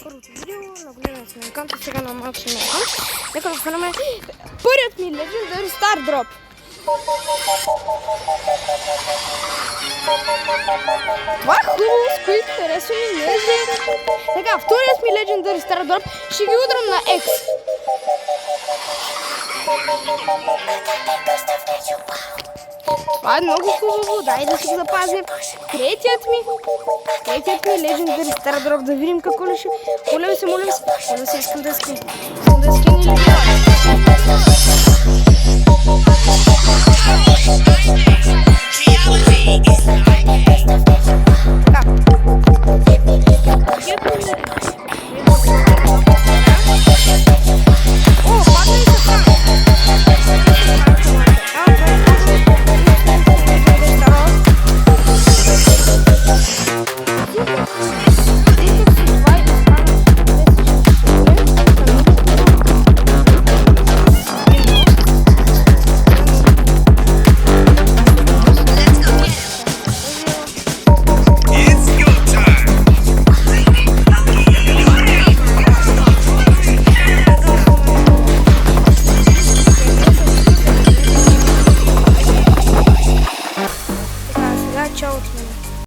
първото видео, наблюдаваме на аккаунта, сега на малко на аккаунт. Нека да хванаме първият ми Legendary Star Drop. Това е хубаво, с които харесва ми Legendary. Така, вторият ми Legendary Star Drop ще ги удрам на X. Това е много хубаво, дай да си го запазим. Третият ми Legendary Star Drop, да видим какво ли ще. Моля ви се, искам да скин. Или